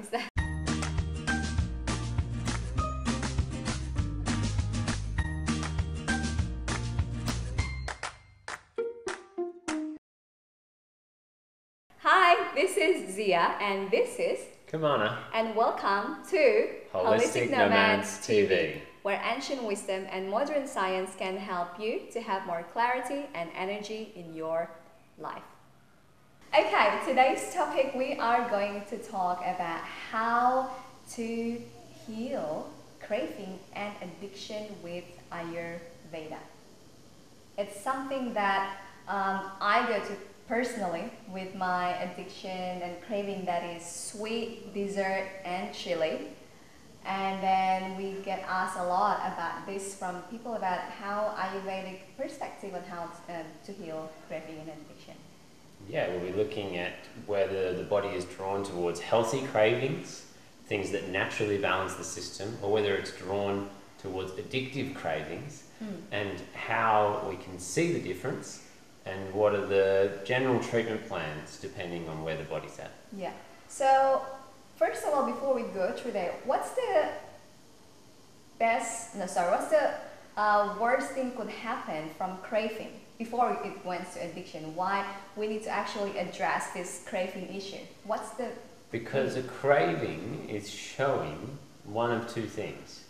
Is that? Hi, this is Zia and this is Kamana. and welcome to Holistic Nomads TV, where ancient wisdom and modern science can help you to have more clarity and energy in your life. Okay, today's topic we are going to talk about how to heal craving and addiction with Ayurveda. It's something that I go to personally with my addiction and craving, that is sweet, dessert and chili. And then we get asked a lot about this from people about how Ayurvedic perspective on how to heal craving and addiction. Yeah, we'll be looking at whether the body is drawn towards healthy cravings, things that naturally balance the system, or whether it's drawn towards addictive cravings, and how we can see the difference, and what are the general treatment plans depending on where the body's at. Yeah. So first of all, before we go through that, what's the worst thing could happen from craving before it went to addiction? Why we need to actually address this craving issue? Because a craving is showing one of two things.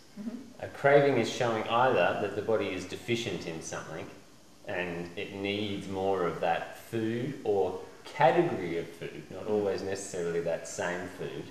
A craving is showing either that the body is deficient in something and it needs more of that food or category of food, not always necessarily that same food,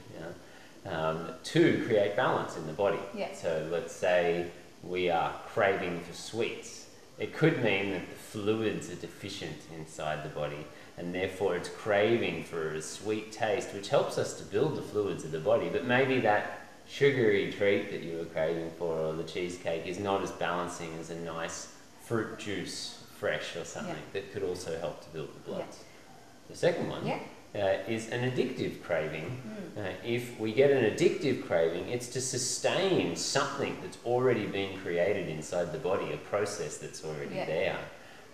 to create balance in the body. Yeah. So let's say we are craving for sweets. It could mean that the fluids are deficient inside the body, and therefore it's craving for a sweet taste, which helps us to build the fluids of the body. But maybe that sugary treat that you were craving for, or the cheesecake, is not as balancing as a nice fruit juice, fresh or something, that could also help to build the blood. The second one is an addictive craving. If we get an addictive craving, it's to sustain something that's already been created inside the body, a process that's already there.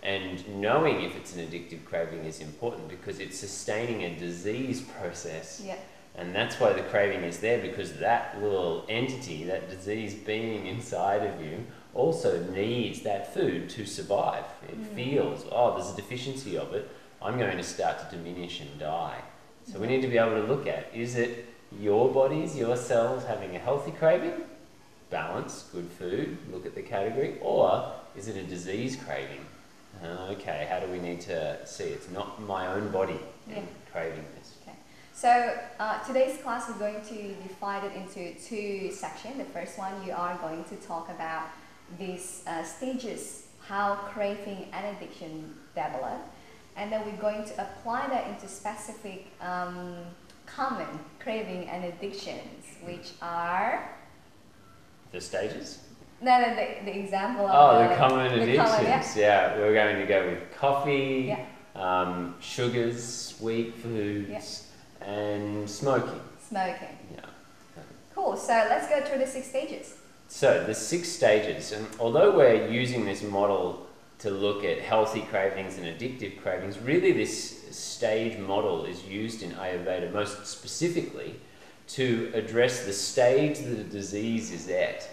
And knowing if it's an addictive craving is important because it's sustaining a disease process. And that's why the craving is there, because that little entity, that disease being inside of you, also needs that food to survive. It feels, oh, there's a deficiency of it, I'm going to start to diminish and die. So we need to be able to look at, is it your bodies, your cells having a healthy craving? Balance, good food, look at the category. Or is it a disease craving? Okay, how do we need to see it's not my own body craving this? Okay. So today's class is going to divide it into two sections. The first one, you are going to talk about these stages, how craving and addiction develop. And then we're going to apply that into specific common craving and addictions, which are... The stages? No, the example of the common addictions. We're going to go with coffee, sugars, sweet foods, and smoking. Cool, so let's go through the 6 stages. So the 6 stages, and although we're using this model to look at healthy cravings and addictive cravings, really this stage model is used in Ayurveda most specifically to address the stage that a disease is at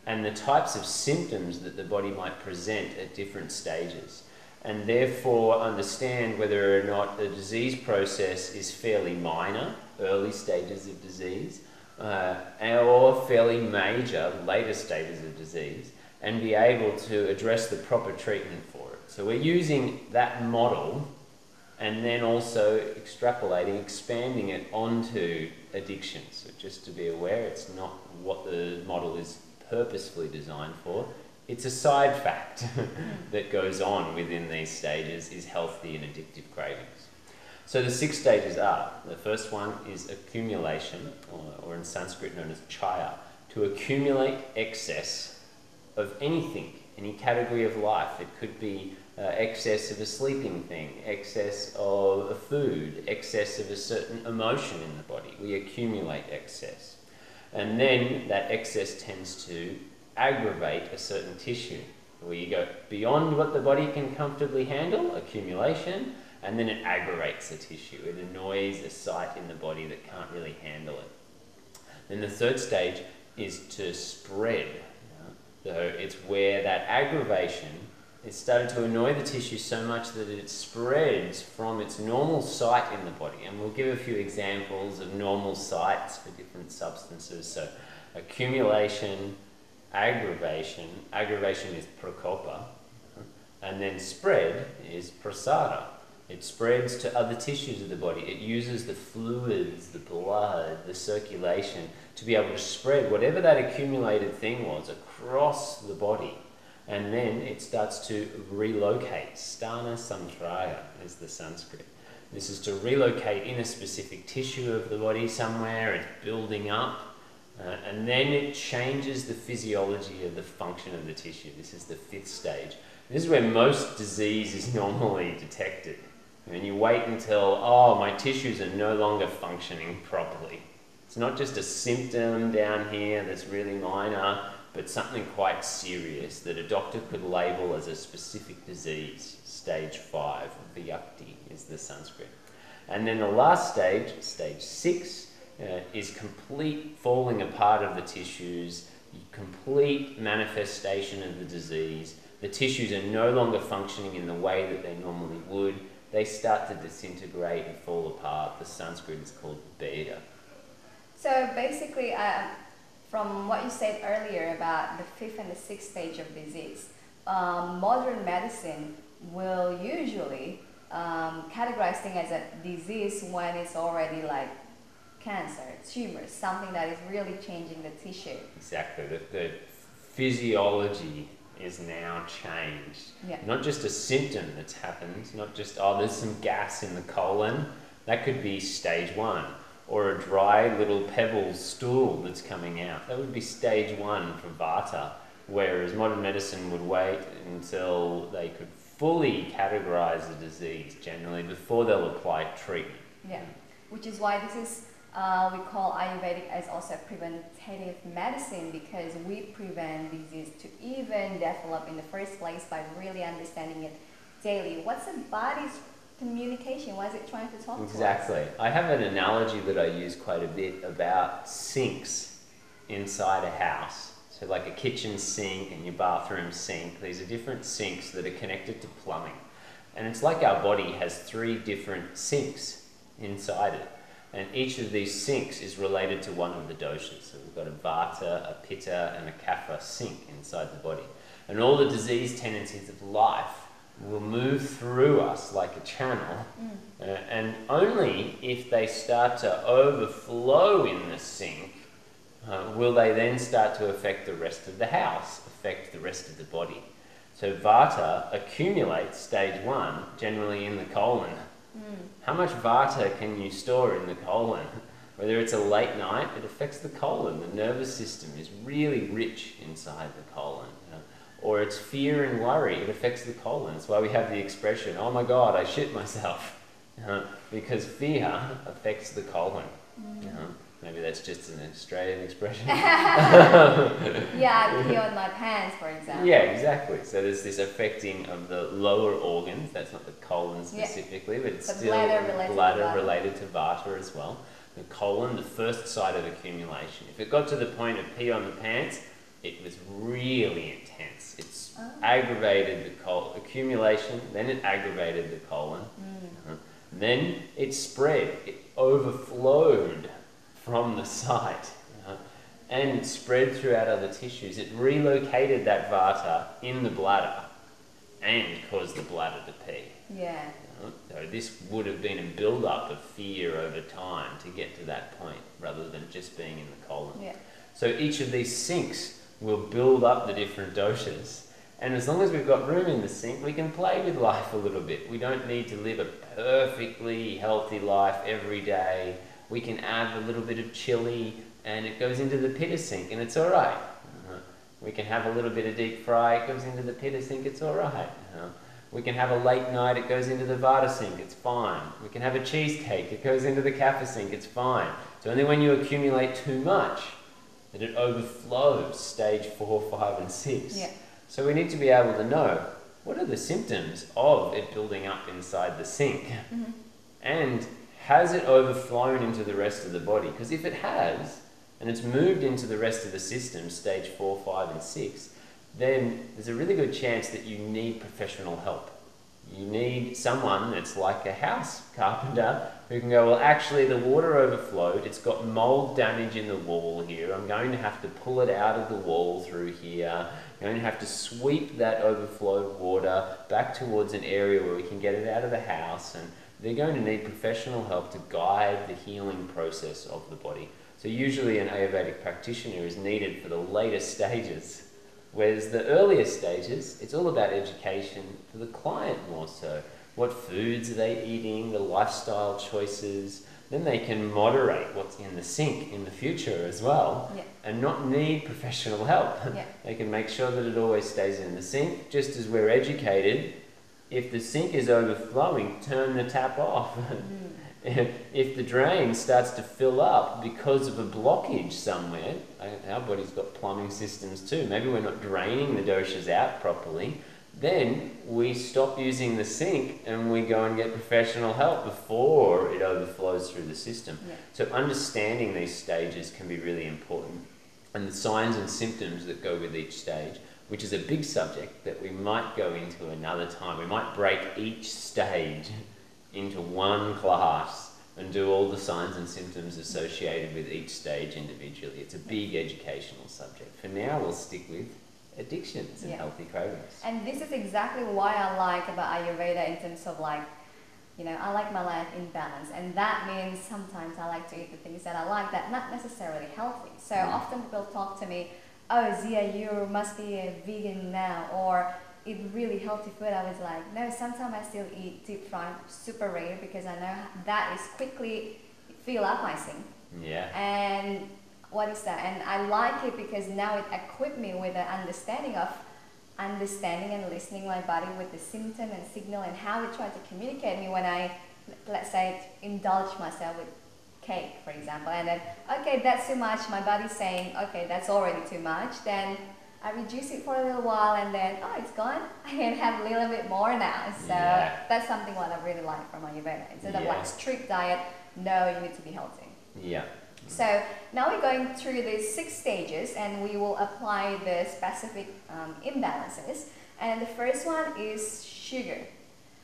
and the types of symptoms that the body might present at different stages, and therefore understand whether or not the disease process is fairly minor, early stages of disease, or fairly major, later stages of disease, and be able to address the proper treatment for it. So we're using that model and then also extrapolating, expanding it onto addictions. So just to be aware, it's not what the model is purposefully designed for. It's a side fact that goes on within these stages, is healthy and addictive cravings. So the 6 stages are, the first one is accumulation, or in Sanskrit known as caya, to accumulate excess of anything, any category of life. It could be excess of a sleeping thing, excess of a food, excess of a certain emotion in the body. We accumulate excess. And then that excess tends to aggravate a certain tissue. We go beyond what the body can comfortably handle, accumulation, and then it aggravates the tissue. It annoys a site in the body that can't really handle it. Then the third stage is to spread. So it's where that aggravation is starting to annoy the tissue so much that it spreads from its normal site in the body. And we'll give a few examples of normal sites for different substances. So accumulation, aggravation. Aggravation is prakopa. And then spread is prasara. It spreads to other tissues of the body. It uses the fluids, the blood, the circulation to be able to spread whatever that accumulated thing was across the body. And then it starts to relocate. Sthana, samshraya is the Sanskrit. This is to relocate in a specific tissue of the body somewhere. It's building up. And then it changes the physiology of the function of the tissue. This is the fifth stage. This is where most disease is normally detected. And you wait until, oh, my tissues are no longer functioning properly. It's not just a symptom down here that's really minor, but something quite serious that a doctor could label as a specific disease. Stage 5, vyakti is the Sanskrit. And then the last stage, stage 6, is complete falling apart of the tissues, complete manifestation of the disease. The tissues are no longer functioning in the way that they normally would. They start to disintegrate and fall apart. The Sanskrit is called bheda. So basically, from what you said earlier about the fifth and the sixth stage of disease, modern medicine will usually categorize things as a disease when it's already like cancer, tumor, something that is really changing the tissue. Exactly. The physiology is now changed. Yeah. Not just a symptom that's happened, not just, oh, there's some gas in the colon. That could be stage 1. Or a dry little pebble stool that's coming out. That would be stage 1 for vata, whereas modern medicine would wait until they could fully categorize the disease generally before they'll apply treatment. Yeah, which is why this is, we call Ayurvedic as also preventative medicine, because we prevent disease to even develop in the first place by really understanding it daily. What's the body's communication? What is it trying to talk to us? Exactly. I have an analogy that I use quite a bit about sinks inside a house. So like a kitchen sink and your bathroom sink, these are different sinks that are connected to plumbing. And it's like our body has 3 different sinks inside it. And each of these sinks is related to one of the doshas. So we've got a vata, a pitta, and a kapha sink inside the body. And all the disease tendencies of life will move through us like a channel, and only if they start to overflow in the sink will they then start to affect the rest of the house, affect the rest of the body. So vata accumulates, stage 1, generally in the colon. How much vata can you store in the colon? Whether it's a late night, it affects the colon. The nervous system is really rich inside the colon. Or it's fear and worry, it affects the colon. That's why we have the expression, oh my God, I shit myself. Because fear affects the colon. Maybe that's just an Australian expression. Yeah, I pee on my pants, for example. Yeah, exactly. So there's this affecting of the lower organs. That's not the colon specifically, but it's the still bladder related to vata as well. The colon, the first site of accumulation. If it got to the point of pee on the pants, it was really intense. It's aggravated the accumulation, then it aggravated the colon. Then it spread, it overflowed from the site and spread throughout other tissues. It relocated that vata in the bladder and caused the bladder to pee. Yeah. So this would have been a build-up of fear over time to get to that point, rather than just being in the colon. Yeah. So each of these sinks will build up the different doshas. And as long as we've got room in the sink, we can play with life a little bit. We don't need to live a perfectly healthy life every day. We can add a little bit of chilli and it goes into the pitta sink and it's all right. We can have a little bit of deep fry, it goes into the pitta sink, it's all right. We can have a late night, it goes into the vata sink, it's fine. We can have a cheesecake, it goes into the kapha sink, it's fine. It's only when you accumulate too much that it overflows, stage 4, 5 and 6. Yeah. So we need to be able to know, what are the symptoms of it building up inside the sink? And has it overflown into the rest of the body? Because if it has, and it's moved into the rest of the system, stage 4, 5 and 6, then there's a really good chance that you need professional help. You need someone that's like a house carpenter who can go, well, actually the water overflowed, it's got mold damage in the wall here, I'm going to have to pull it out of the wall through here, I'm going to have to sweep that overflowed water back towards an area where we can get it out of the house, and they're going to need professional help to guide the healing process of the body. So usually an Ayurvedic practitioner is needed for the later stages. Whereas the earlier stages, it's all about education for the client more so. What foods are they eating, the lifestyle choices. Then they can moderate what's in the sink in the future as well, and not need professional help. They can make sure that it always stays in the sink, just as we're educated. If the sink is overflowing, turn the tap off. If the drain starts to fill up because of a blockage somewhere, our body's got plumbing systems too, maybe we're not draining the doshas out properly, then we stop using the sink and we go and get professional help before it overflows through the system. So understanding these stages can be really important, and the signs and symptoms that go with each stage, which is a big subject that we might go into another time. We might break each stage into one class and do all the signs and symptoms associated with each stage individually. It's a big educational subject. For now, we'll stick with addictions and healthy cravings. And this is exactly why I like about Ayurveda in terms of like, you know, I like my life in balance, and that means sometimes I like to eat the things that I like that not necessarily healthy. So often people talk to me, oh Zia, you must be a vegan now, or eat really healthy food. I was like, no, sometimes I still eat deep fried, super rare, because I know that is quickly feel appetizing. And what is that? And I like it because now it equipped me with an understanding of understanding and listening my body with the symptom and signal and how it tried to communicate me when I, let's say, indulge myself with cake, for example, and then, okay, that's too much, my body's saying, okay, that's already too much, then I reduce it for a little while, and then, oh, it's gone, I can have a little bit more now. So that's something what I really like from Ayurveda. Instead of like strict diet, no, you need to be healthy. So now we're going through the 6 stages, and we will apply the specific imbalances. And the first one is sugar.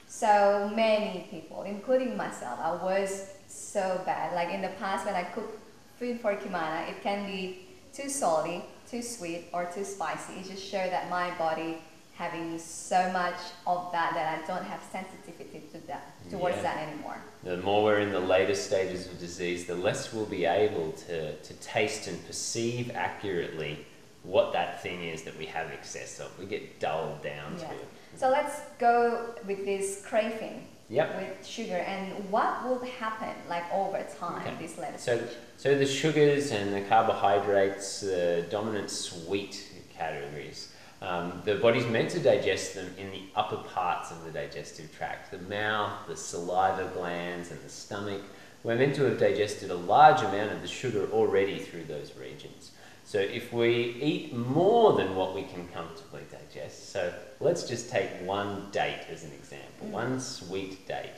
So many people, including myself, I was so bad. Like in the past when I cook food for Kimana, it can be too salty, too sweet, or too spicy. It just shows that my body having so much of that I don't have sensitivity to that, towards that anymore. The more we're in the later stages of disease, the less we'll be able to taste and perceive accurately what that thing is that we have excess of. We get dulled down to it. So let's go with this craving with sugar, and what will happen like over time, this later stage? So the sugars and the carbohydrates, the dominant sweet categories, the body's meant to digest them in the upper parts of the digestive tract, the mouth, the saliva glands and the stomach. We're meant to have digested a large amount of the sugar already through those regions. So if we eat more than what we can comfortably digest, so let's just take one date as an example, one sweet date.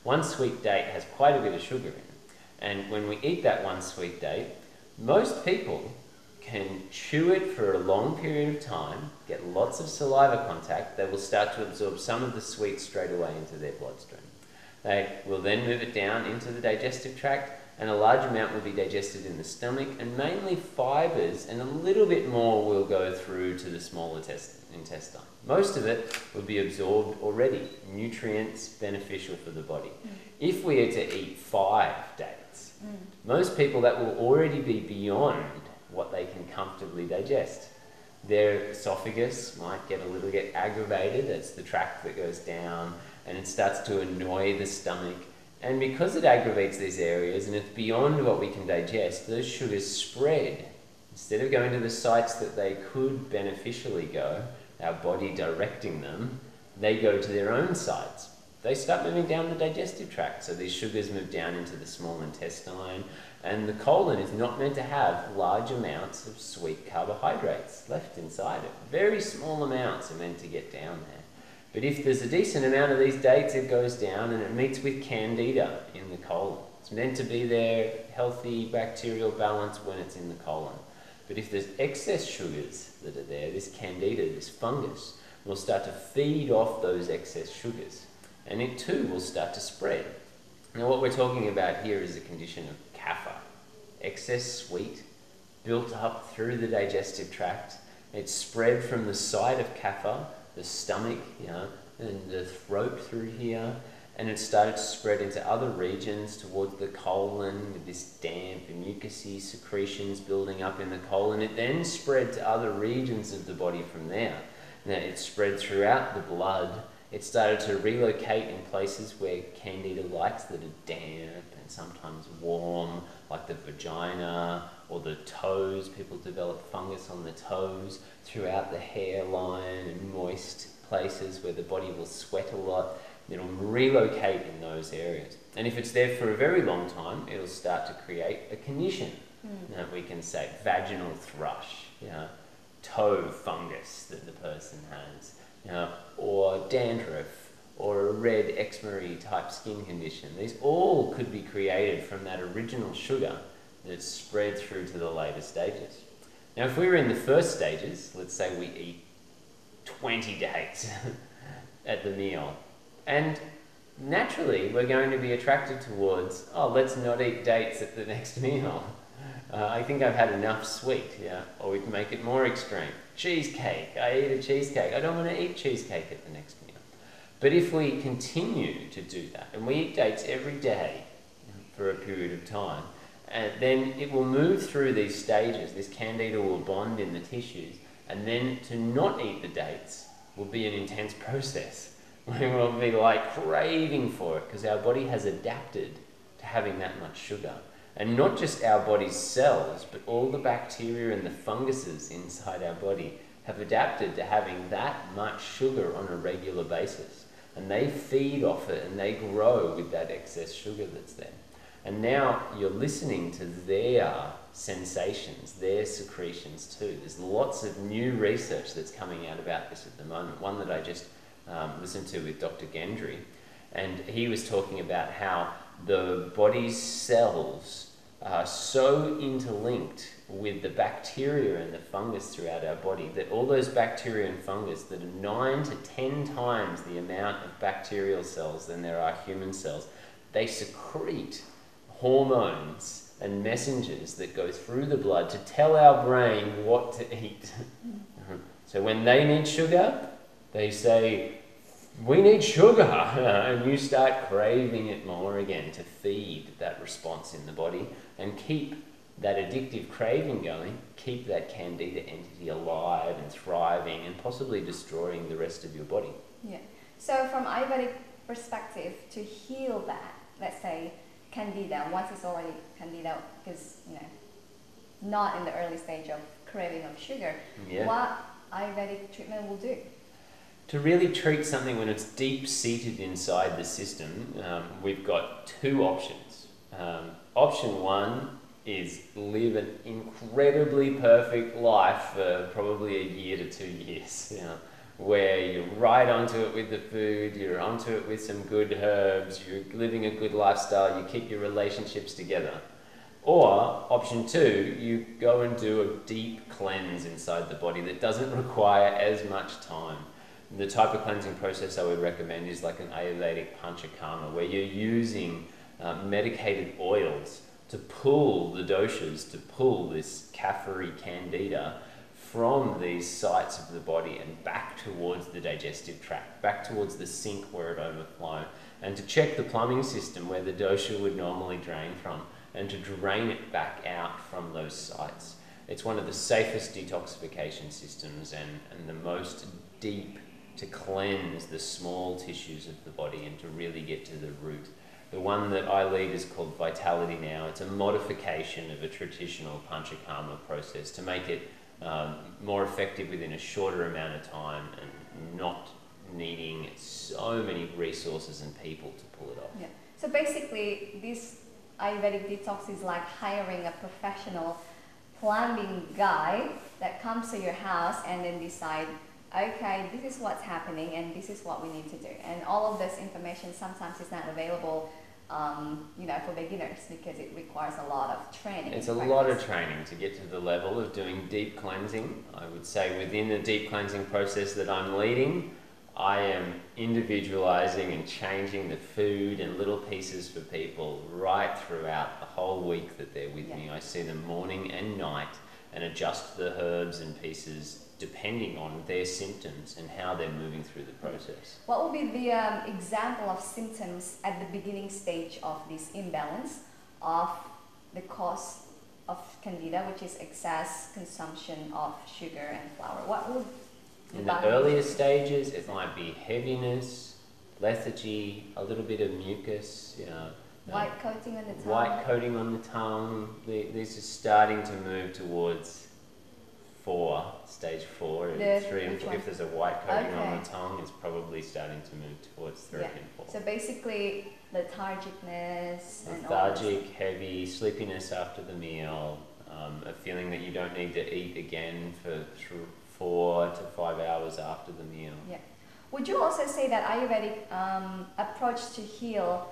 One sweet date has quite a bit of sugar in it. And when we eat that one sweet date, most people can chew it for a long period of time, get lots of saliva contact, they will start to absorb some of the sweet straight away into their bloodstream. They will then move it down into the digestive tract, and a large amount will be digested in the stomach, and mainly fibres, and a little bit more will go through to the small intestine. Most of it will be absorbed already, nutrients beneficial for the body. If we are to eat 5 dates, most people that will already be beyond what they can comfortably digest. Their esophagus might get a little bit aggravated, that's the tract that goes down, and it starts to annoy the stomach. And because it aggravates these areas and it's beyond what we can digest, those sugars spread. Instead of going to the sites that they could beneficially go, our body directing them, they go to their own sites. They start moving down the digestive tract. So these sugars move down into the small intestine, and the colon is not meant to have large amounts of sweet carbohydrates left inside it. Very small amounts are meant to get down there. But if there's a decent amount of these dates, it goes down and it meets with Candida in the colon. It's meant to be there, healthy bacterial balance when it's in the colon. But if there's excess sugars that are there, this Candida, this fungus, will start to feed off those excess sugars. And it too will start to spread. Now what we're talking about here is a condition of kapha. Excess sweet built up through the digestive tract. It's spread from the side of kapha, the stomach, and the throat through here. And it started to spread into other regions towards the colon with this damp and mucousy secretions building up in the colon. It then spread to other regions of the body from there. Now, it spread throughout the blood. It started to relocate in places where Candida likes, that are damp and sometimes warm, like the vagina or the toes. People develop fungus on the toes, throughout the hairline and moist places where the body will sweat a lot. It'll relocate in those areas. And if it's there for a very long time, it'll start to create a condition that we can say vaginal thrush, toe fungus that the person has, or dandruff, or a red eczema type skin condition. These all could be created from that original sugar that's spread through to the later stages. Now, if we were in the first stages, let's say we eat 20 dates at the meal, and naturally we're going to be attracted towards, let's not eat dates at the next meal. I think I've had enough sweet, or we can make it more extreme. Cheesecake, I eat a cheesecake. I don't want to eat cheesecake at the next meal. But if we continue to do that, and we eat dates every day for a period of time, then it will move through these stages. This Candida will bond in the tissues, and then to not eat the dates will be an intense process. We will be like craving for it because our body has adapted to having that much sugar. And not just our body's cells, but all the bacteria and the funguses inside our body have adapted to having that much sugar on a regular basis. And they feed off it and they grow with that excess sugar that's there. And now you're listening to their sensations, their secretions too. There's lots of new research that's coming out about this at the moment. One that I just listened to with Dr. Gendry, and he was talking about how the body's cells are so interlinked with the bacteria and the fungus throughout our body that all those bacteria and fungus that are 9 to 10 times the amount of bacterial cells than there are human cells, they secrete hormones and messengers that go through the blood to tell our brain what to eat. So when they need sugar, they say, we need sugar, and you start craving it more again to feed that response in the body and keep that addictive craving going, keep that Candida entity alive and thriving and possibly destroying the rest of your body. Yeah. So from Ayurvedic perspective, to heal that, let's say Candida, once it's already Candida, because not in the early stage of craving of sugar, what Ayurvedic treatment will do? To really treat something when it's deep-seated inside the system, we've got two options. Option one is live an incredibly perfect life for probably a year to 2 years, where you're right onto it with the food, you're onto it with some good herbs, you're living a good lifestyle, you keep your relationships together. Or option two, you go and do a deep cleanse inside the body that doesn't require as much time. The type of cleansing process I would recommend is like an Ayurvedic panchakarma, where you're using medicated oils to pull the doshas, to pull this kapha Candida from these sites of the body and back towards the digestive tract, back towards the sink where it overflows, and to check the plumbing system where the dosha would normally drain from, and to drain it back out from those sites. It's one of the safest detoxification systems and the most deep to cleanse the small tissues of the body and to really get to the root. The one that I lead is called Vitality Now. It's a modification of a traditional panchakarma process to make it more effective within a shorter amount of time and not needing so many resources and people to pull it off. Yeah. So basically, this Ayurvedic detox is like hiring a professional plumbing guy that comes to your house and then decide, okay, this is what's happening and this is what we need to do. And all of this information sometimes is not available for beginners, because it requires a lot of training. It's a lot of training to get to the level of doing deep cleansing. I would say within the deep cleansing process that I'm leading, I am individualizing and changing the food and little pieces for people right throughout the whole week that they're with me. I see them morning and night and adjust the herbs and pieces depending on their symptoms and how they're moving through the process. What would be the example of symptoms at the beginning stage of this imbalance of the cause of Candida, which is excess consumption of sugar and flour? What would in the earlier stages, it might be heaviness, lethargy, a little bit of mucus, white coating on the tongue. White coating on the tongue. These are starting to move towards stage 4, and 3 and 4. If there's a white coating on the tongue, it's probably starting to move towards 3 and 4. So basically, lethargicness, heavy, sleepiness after the meal, a feeling that you don't need to eat again for 4 to 5 hours after the meal. Yeah. Would you also say that Ayurvedic approach to heal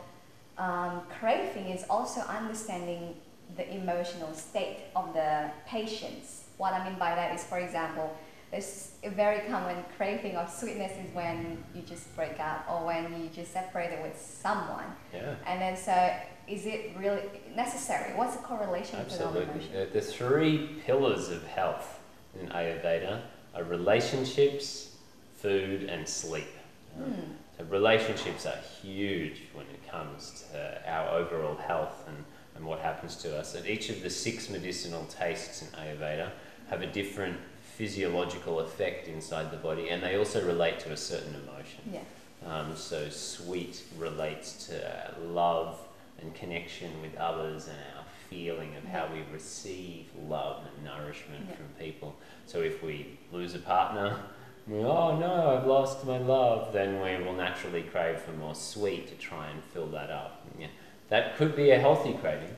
craving is also understanding the emotional state of the patients? What I mean by that is, for example, there's a very common craving of sweetness is when you just break up or when you just separated with someone. Yeah. And then so is it really necessary? What's the correlation between all the emotions? Absolutely. The 3 pillars of health in Ayurveda are relationships, food and sleep. So relationships are huge when it comes to our overall health and what happens to us. And each of the 6 medicinal tastes in Ayurveda have a different physiological effect inside the body, and they also relate to a certain emotion. Yeah. So sweet relates to love and connection with others and our feeling of how we receive love and nourishment from people. So if we lose a partner, oh no, I've lost my love, then we will naturally crave for more sweet to try and fill that up. Yeah. That could be a healthy craving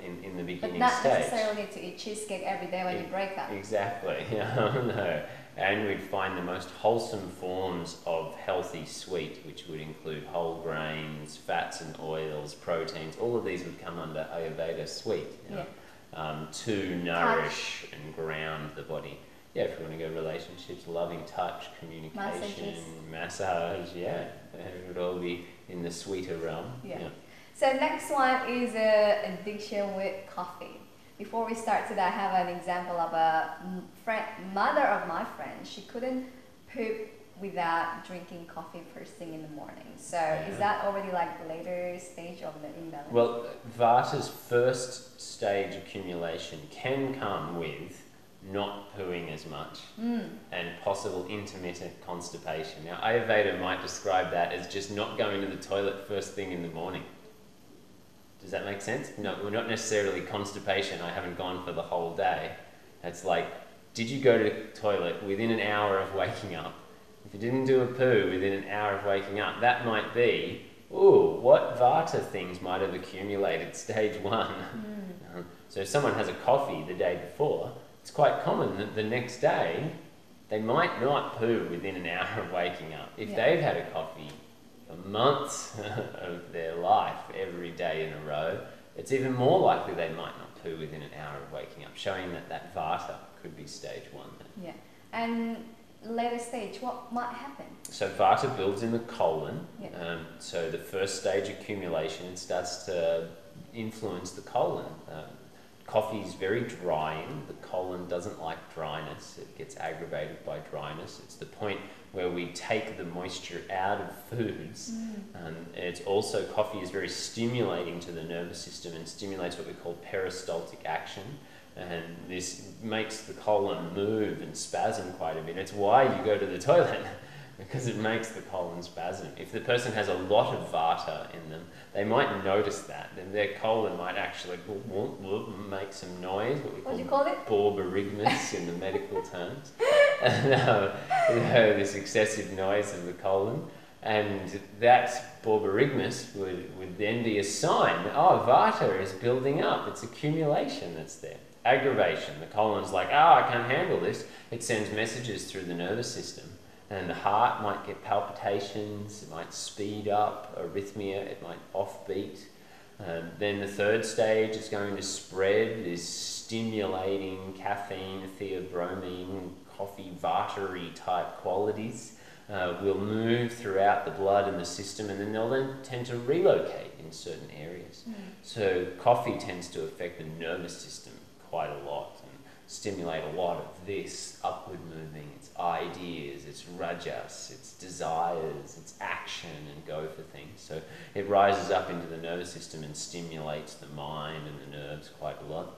in the beginning stage. But not necessarily to eat cheesecake every day when you break up. Exactly. No. And we'd find the most wholesome forms of healthy sweet, which would include whole grains, fats and oils, proteins. All of these would come under Ayurveda sweet, to nourish and ground the body. Yeah, if you want to go relationships, loving touch, communication, massage, it would all be in the sweeter realm. Yeah. So next one is addiction with coffee. Before we start today, I have an example of a mother of my friend. She couldn't poop without drinking coffee first thing in the morning. So is that already like the later stage of the imbalance? Well, Vata's first stage accumulation can come with not pooing as much and possible intermittent constipation. Now, Ayurveda might describe that as just not going to the toilet first thing in the morning. Does that make sense? No, we're not necessarily constipation, I haven't gone for the whole day. It's like, did you go to the toilet within an hour of waking up? If you didn't do a poo within an hour of waking up, that might be, what Vata things might have accumulated stage 1. So if someone has a coffee the day before, it's quite common that the next day they might not poo within an hour of waking up. If they've had a coffee for months of their life, every day in a row, it's even more likely they might not poo within an hour of waking up, showing that Vata could be stage 1. Yeah. And later stage, what might happen? So Vata builds in the colon. So the first stage, accumulation, it starts to influence the colon. Coffee is very drying. The colon doesn't like dryness. It gets aggravated by dryness. It's the point where we take the moisture out of foods. It's also, coffee is very stimulating to the nervous system and stimulates what we call peristaltic action. And this makes the colon move and spasm quite a bit. It's why you go to the toilet, because it makes the colon spasm. If the person has a lot of Vata in them, they might notice that. Then their colon might actually make some noise, what we call borborygmus in the medical terms. This excessive noise of the colon. And that borborygmus would then be a sign, Vata is building up. It's accumulation that's there. Aggravation. The colon's like, I can't handle this. It sends messages through the nervous system. And the heart might get palpitations, it might speed up, arrhythmia, it might offbeat. Then the third stage is going to spread this stimulating caffeine, theobromine, coffee, vatary type qualities. Will move throughout the blood and the system, and then they'll then tend to relocate in certain areas. So coffee tends to affect the nervous system quite a lot and stimulate a lot of this upward moving, its ideas, its rajas, its desires, its action and go for things. So it rises up into the nervous system and stimulates the mind and the nerves quite a lot.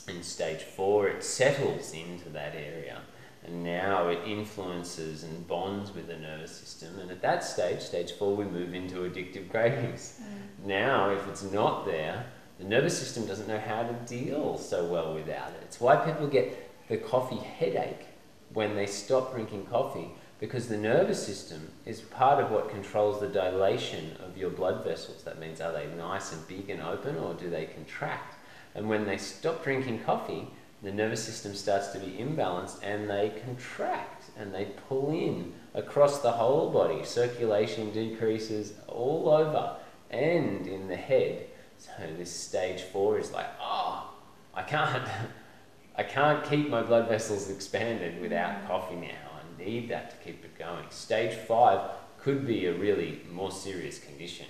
In stage 4, it settles into that area. And now it influences and bonds with the nervous system. And at that stage, stage 4, we move into addictive cravings. Now, if it's not there, the nervous system doesn't know how to deal so well without it. It's why people get the coffee headache when they stop drinking coffee, because the nervous system is part of what controls the dilation of your blood vessels. That means, are they nice and big and open, or do they contract? And when they stop drinking coffee, the nervous system starts to be imbalanced and they contract and they pull in across the whole body. Circulation decreases all over and in the head. So this stage 4 is like, oh, I can't keep my blood vessels expanded without coffee now. I need that to keep it going. Stage 5 could be a really more serious condition.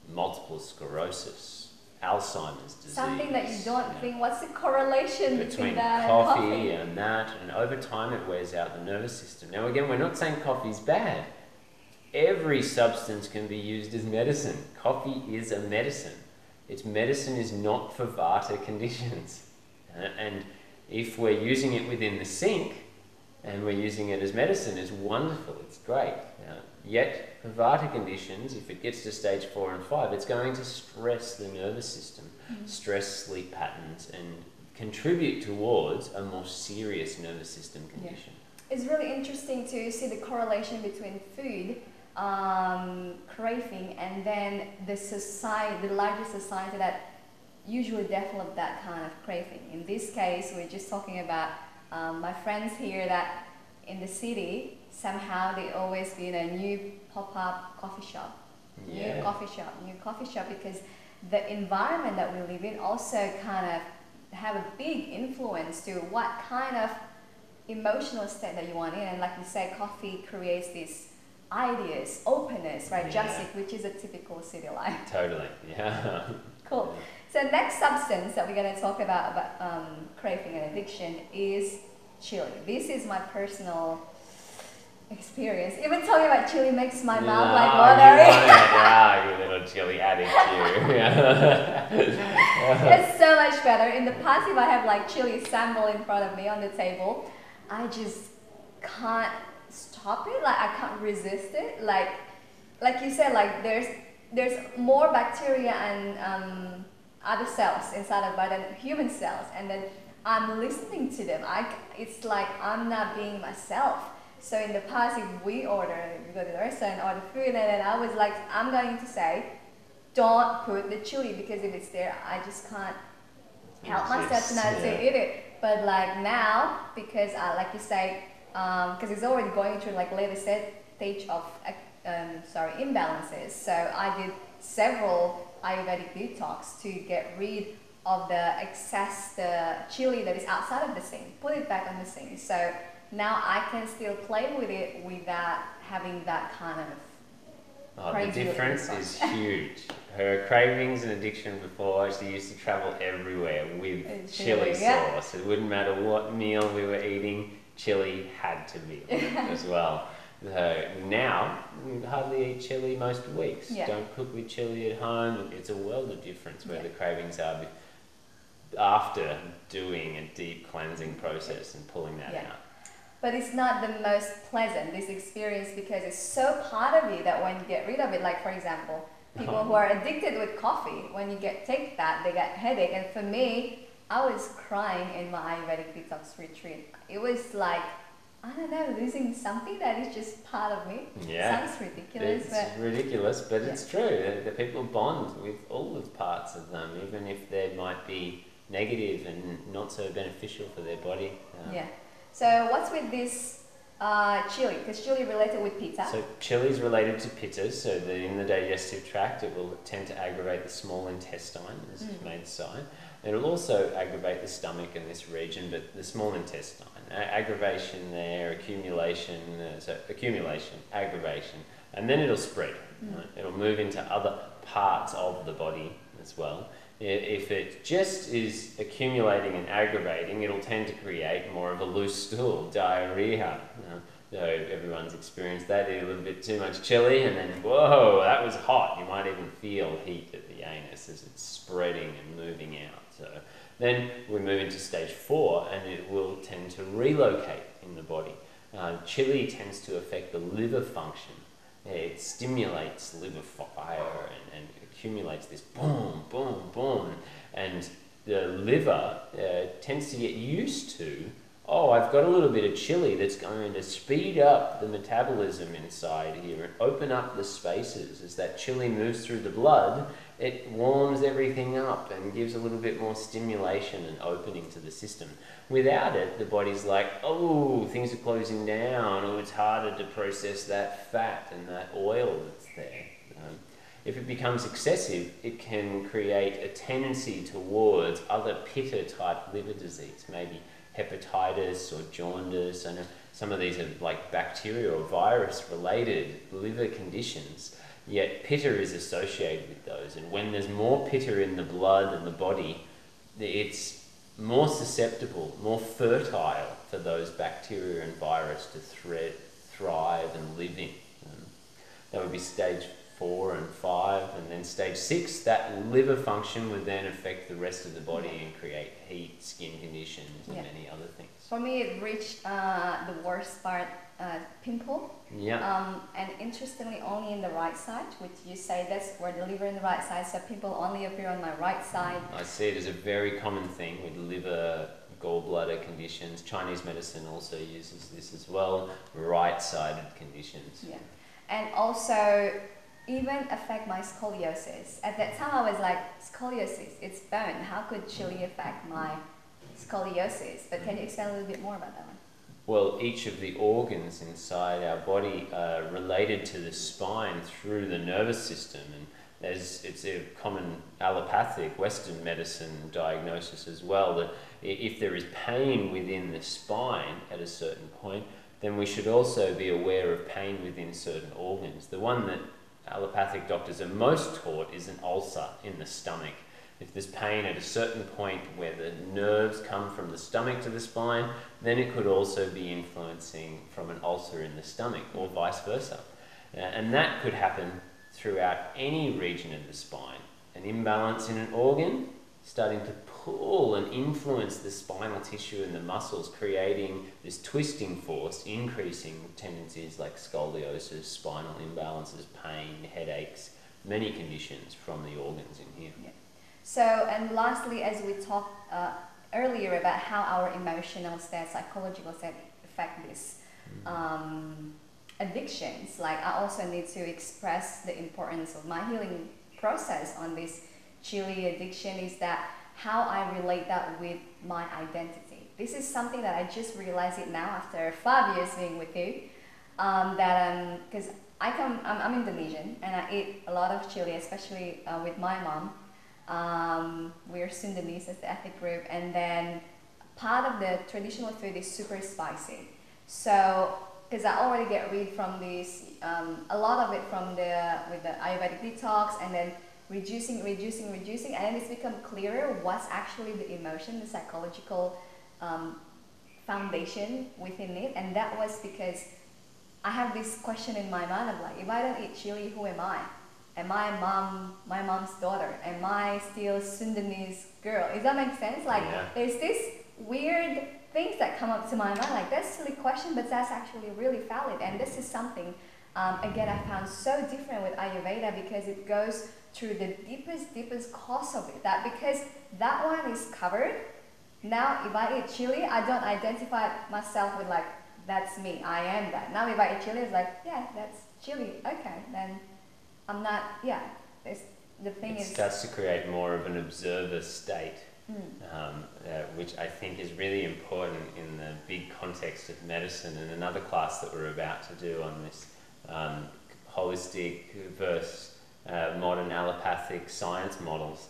Multiple sclerosis, Alzheimer's disease. Something that you don't think, what's the correlation between that coffee and coffee? and that, and over time it wears out the nervous system. Now again, we're not saying coffee's bad. Every substance can be used as medicine. Coffee is a medicine. Its medicine is not for vata conditions. And if we're using it within the sink, and we're using it as medicine, it's wonderful, it's great. Yet, for vata conditions, if it gets to stage 4 and 5, it's going to stress the nervous system, stress sleep patterns, and contribute towards a more serious nervous system condition. Yeah. It's really interesting to see the correlation between food, craving, and then the larger society that usually develop that kind of craving. In this case, we're just talking about my friends here that in the city, somehow they always be in a new pop-up coffee shop, new coffee shop, because the environment that we live in also kind of have a big influence to what kind of emotional state that you want in. And like you say, coffee creates these ideas, openness, right? Jessic, which is a typical city life. Totally, yeah. Cool. So next substance that we're going to talk about craving and addiction is chili. This is my personal experience. Even talking about chili makes my mouth like watery. Yeah, you little chili addict, you. It's so much better. In the past, if I have like chili sambal in front of me on the table, I just can't stop it. Like I can't resist it. Like you said, like there's more bacteria and other cells inside of body than human cells, and then I'm listening to them. It's like I'm not being myself. So in the past, if we go to the restaurant and order food, and then I was like, I'm going to say, don't put the chili, because if it's there, I just can't help myself to not to eat it. But like now, because like you say, because it's already going through like later stage of imbalances. So I did several Ayurvedic detox to get rid of the excess, the chili that is outside of the sink, put it back on the sink. So now I can still play with it without having that kind of the difference is huge. Her cravings and addiction before, she used to travel everywhere with chili sauce. It wouldn't matter what meal we were eating, chili had to be on it as well. Now, we hardly eat chili most weeks. Don't cook with chili at home. It's a world of difference where the cravings are after doing a deep cleansing process and pulling that out. But it's not the most pleasant, this experience, because it's so part of you that when you get rid of it, like for example, people who are addicted with coffee, when you take that, they get headache. And for me, I was crying in my Ayurvedic detox retreat. It was like, I don't know, losing something that is just part of me. Sounds ridiculous. It's ridiculous, but it's true. The people bond with all the parts of them, even if they might be negative and not so beneficial for their body. So what's with this Chili, because chili related with pitta. So chili is related to pitta, so in the digestive tract it will tend to aggravate the small intestine, as it's made side. It'll also aggravate the stomach in this region, but the small intestine. Aggravation there, accumulation, accumulation, aggravation, and then it'll spread. Right? It'll move into other parts of the body as well. If it just is accumulating and aggravating, it'll tend to create more of a loose stool, diarrhea. So everyone's experienced that, eat a little bit too much chili and then, whoa, that was hot. You might even feel heat at the anus as it's spreading and moving out. So then we move into stage 4 and it will tend to relocate in the body. Chili tends to affect the liver function. It stimulates liver fire and accumulates this boom, boom, boom. And the liver tends to get used to, oh, I've got a little bit of chili that's going to speed up the metabolism inside here and open up the spaces. As that chili moves through the blood, it warms everything up and gives a little bit more stimulation and opening to the system. Without it, the body's like, oh, things are closing down, or it's harder to process that fat and that oil that's there. If it becomes excessive, it can create a tendency towards other pitta-type liver disease, maybe hepatitis or jaundice. I know some of these are like bacteria or virus-related liver conditions, yet pitta is associated with those. And when there's more pitta in the blood and the body, it's more susceptible, more fertile for those bacteria and virus to thrive and live in. That would be stage 4 and 5, and then stage 6, that liver function would then affect the rest of the body and create heat, skin conditions, and many other things. For me, it reached the worst part, pimple. Yeah. And interestingly, only in the right side, which you say that's where the liver in the right side, so pimple only appear on my right side. I see it as a very common thing with liver, gallbladder conditions. Chinese medicine also uses this as well, right-sided conditions. Yeah. And also, even affect my scoliosis. At that time, I was like, scoliosis, it's bone. How could chili affect my scoliosis? But can you explain a little bit more about that one? Well, each of the organs inside our body are related to the spine through the nervous system, and it's a common allopathic Western medicine diagnosis as well, that if there is pain within the spine at a certain point, then we should also be aware of pain within certain organs. The one that allopathic doctors are most taught is an ulcer in the stomach. If there's pain at a certain point where the nerves come from the stomach to the spine, then it could also be influencing from an ulcer in the stomach, or vice versa. And that could happen throughout any region of the spine. An imbalance in an organ starting to pull and influence the spinal tissue and the muscles, creating this twisting force, increasing tendencies like scoliosis, spinal imbalances, pain, headaches, many conditions from the organs in here. Yeah. So, and lastly, as we talked earlier about how our emotional state, psychological state affect this addictions, like I also need to express the importance of my healing process on this chili addiction is that how I relate that with my identity. This is something that I just realized it now after 5 years being with you, because I'm Indonesian and I eat a lot of chili, especially with my mom. We're Sundanese as the ethnic group, and then part of the traditional food is super spicy. So, because I already get rid from this, a lot of it with the Ayurvedic detox, and then reducing, and then it's become clearer what's actually the emotion, the psychological foundation within it. And that was because I have this question in my mind of like, if I don't eat chili, who am I? Am I my mom's daughter? Am I still Sundanese girl? Does that make sense? Like, there's this weird things that come up to my mind, like that's a silly question, but that's actually really valid. And this is something, again, I found so different with Ayurveda, because it goes through the deepest cause of it. That because that one is covered, now if I eat chili, I don't identify myself with like, that's me, I am that. Now if I eat chili, it's like, yeah, that's chili, okay, then I'm not, the thing it is... starts to create more of an observer state which I think is really important in the big context of medicine. And another class that we're about to do on this holistic versus modern allopathic science models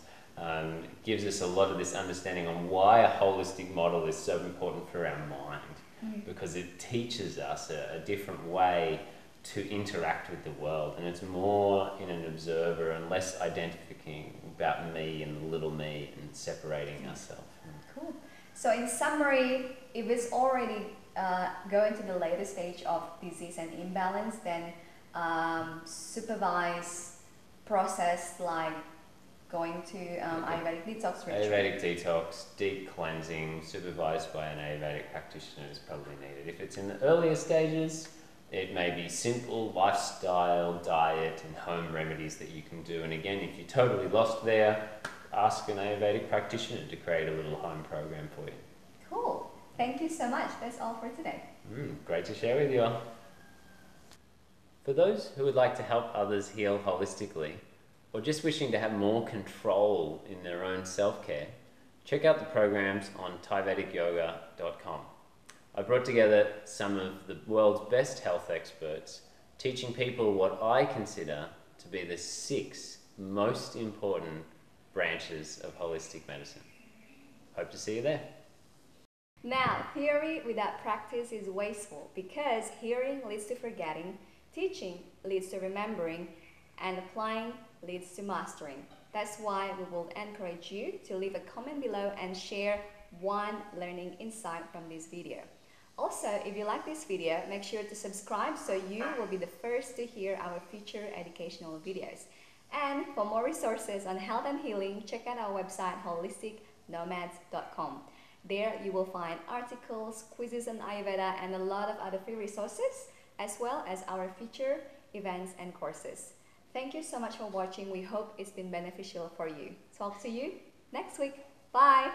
gives us a lot of this understanding on why a holistic model is so important for our mind, because it teaches us a different way to interact with the world, and it's more in an observer and less identifying about me and the little me and separating ourselves. Cool. So in summary, if it's already going to the later stage of disease and imbalance, then supervised process like going to Ayurvedic detox retreat. Ayurvedic detox, deep cleansing, supervised by an Ayurvedic practitioner is probably needed. If it's in the earlier stages, it may be simple lifestyle, diet and home remedies that you can do. And again, if you're totally lost there, ask an Ayurvedic practitioner to create a little home program for you. Cool. Thank you so much. That's all for today. Great to share with you all. For those who would like to help others heal holistically, or just wishing to have more control in their own self-care, check out the programs on thaivedicyoga.com. I brought together some of the world's best health experts, teaching people what I consider to be the 6 most important branches of holistic medicine. Hope to see you there. Now, theory without practice is wasteful, because hearing leads to forgetting, teaching leads to remembering, and applying leads to mastering. That's why we will encourage you to leave a comment below and share one learning insight from this video. Also, if you like this video, make sure to subscribe so you will be the first to hear our future educational videos. And for more resources on health and healing, check out our website holisticnomads.com. There you will find articles, quizzes on Ayurveda, and a lot of other free resources, as well as our future events and courses. Thank you so much for watching. We hope it's been beneficial for you. Talk to you next week. Bye!